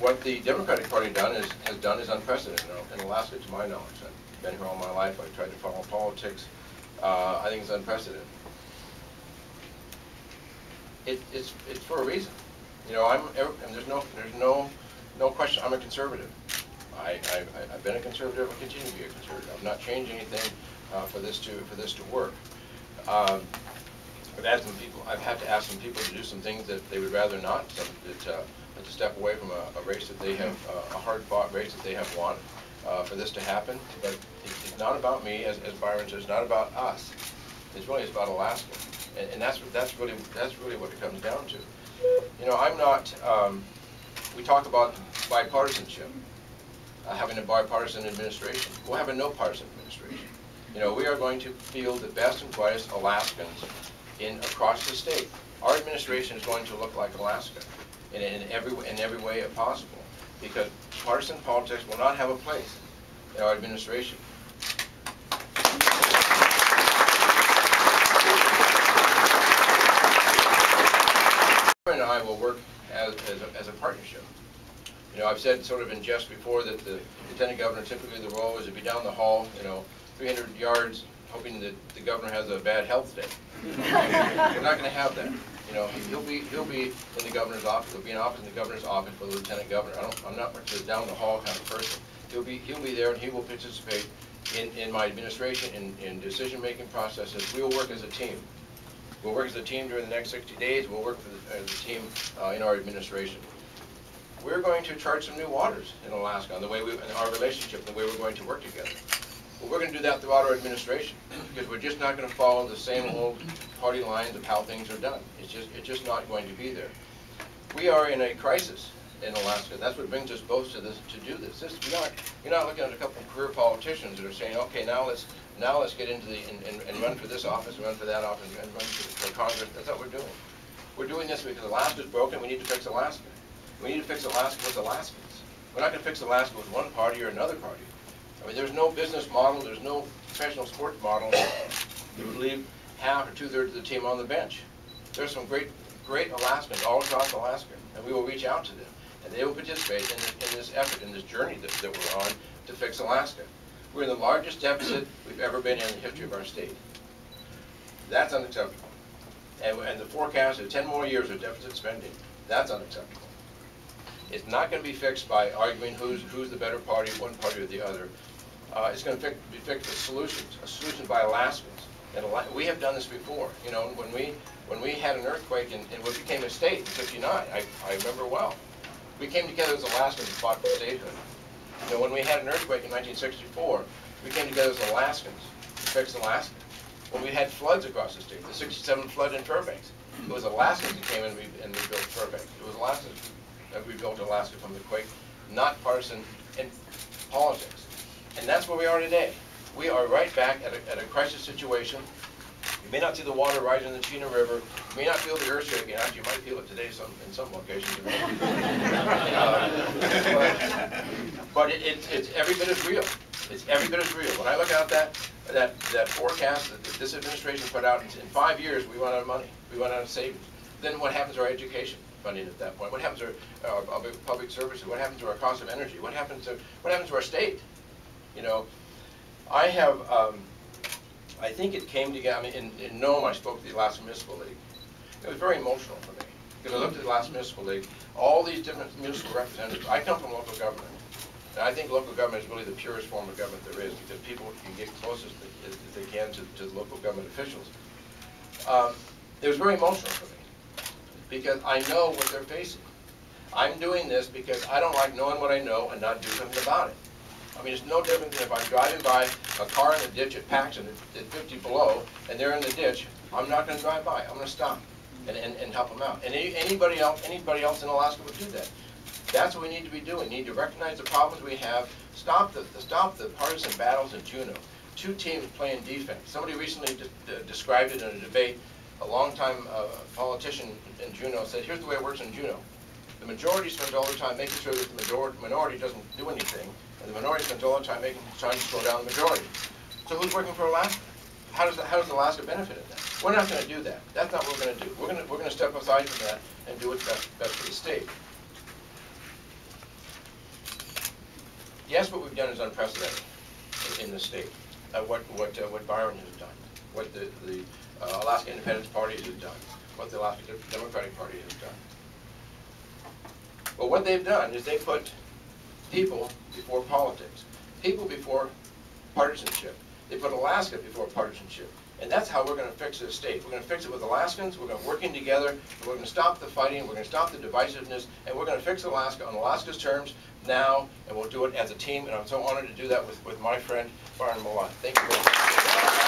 what the Democratic Party has done is unprecedented in Alaska, to my knowledge. I've been here all my life. I tried to follow politics. I think it's unprecedented. It's for a reason. You know, and there's no question. I'm a conservative. I've been a conservative. I continue to be a conservative. I'm not changing anything for this to work. I've had to ask some people to do some things that they would rather not. To step away from a race that they have, a hard-fought race that they have won, for this to happen. But it's not about me, as Byron says. It's not about us. It's about Alaska, and that's really what it comes down to. You know, I'm not. We talk about bipartisanship, having a bipartisan administration. We'll have a no-partisan administration. You know, we are going to field the best and brightest Alaskans across the state. Our administration is going to look like Alaska in every way possible, because partisan politics will not have a place in our administration. And I will work as a partnership. You know, I've said sort of in jest before that the lieutenant governor, typically the role is to be down the hall, you know, 300 yards, hoping that the governor has a bad health day. We're not going to have that. You know, he'll be in the governor's office. He'll be in office in the governor's office for the lieutenant governor. I'm not much of a down the hall kind of person. He'll be there, and he will participate in my administration in decision-making processes. We will work as a team. We'll work as a team during the next 60 days. We'll work as a team in our administration. We're going to chart some new waters in Alaska on the way in our relationship, the way we're going to work together. But we're going to do that throughout our administration, because we're just not going to follow the same old party lines of how things are done. It's just not going to be there. We are in a crisis in Alaska. That's what brings us both to do this. You're not looking at a couple of career politicians that are saying, okay, now let's get into and run for this office, run for that office, and run for Congress. That's what we're doing. We're doing this because Alaska's broken. We need to fix Alaska. We need to fix Alaska with Alaskans. We're not going to fix Alaska with one party or another party. I mean, there's no business model, there's no professional sports model that would leave half or two-thirds of the team on the bench. There's some great Alaskans all across Alaska, and we will reach out to them, and they will participate in this effort, in this journey that we're on to fix Alaska. We're in the largest deficit we've ever been in the history of our state. That's unacceptable. And the forecast is 10 more years of deficit spending. That's unacceptable. It's not going to be fixed by arguing who's the better party, one party or the other. It's going to be fixed with solutions, a solution by Alaskans. And we have done this before. You know, when we had an earthquake in what became a state in '59, I remember well. We came together as Alaskans and fought for statehood. You know, when we had an earthquake in 1964, we came together as Alaskans to fix Alaska. When we had floods across the state, the '67 flood in Fairbanks, it was Alaskans that came in and rebuilt Fairbanks. It was Alaskans that rebuilt Alaska from the quake, not partisan in politics. And that's where we are today. We are right back at a crisis situation. You may not see the water rising in the Chena River. You may not feel the earth shaking. Actually, you might feel it today in some locations. But it's every bit as real. It's every bit as real. When I look at that forecast that this administration put out, in 5 years we run out of money. We run out of savings. Then what happens to our education funding at that point? What happens to our public services? What happens to our cost of energy? What happens to our state? You know, I have. I think it came together. I mean, in Nome, I spoke to the Alaska Municipal League. It was very emotional for me because I looked at the Alaska Municipal League. All these different municipal representatives. I come from local government, and I think local government is really the purest form of government there is, because people can get closest as they can to the local government officials. It was very emotional for me, because I know what they're facing. I'm doing this because I don't like knowing what I know and not do something about it. I mean, it's no different than if I'm driving by a car in the ditch at Paxton at 50 below, and they're in the ditch. I'm not going to drive by. I'm going to stop and help them out. And anybody else in Alaska would do that. That's what we need to be doing. We need to recognize the problems we have. Stop the partisan battles in Juneau. Two teams playing defense. Somebody recently described it in a debate. A longtime politician in Juneau said, here's the way it works in Juneau. The majority spends all the time making sure that the minority doesn't do anything, and the minority spends all the time trying to slow down the majority. So who's working for Alaska? How does Alaska benefit in that? We're not going to do that. That's not what we're going to do. We're going to step aside from that and do what's best for the state. Yes, what we've done is unprecedented in the state. What Byron has done, what the Alaska Independence Party has done, what the Alaska Democratic Party has done. But what they've done is they put people before politics, people before partisanship. They put Alaska before partisanship. And that's how we're going to fix this state. We're going to fix it with Alaskans, we're going to working together, and we're going to stop the fighting, we're going to stop the divisiveness, and we're going to fix Alaska on Alaska's terms now, and we'll do it as a team, and I'm so honored to do that with my friend, Byron Mallot. Thank you very much.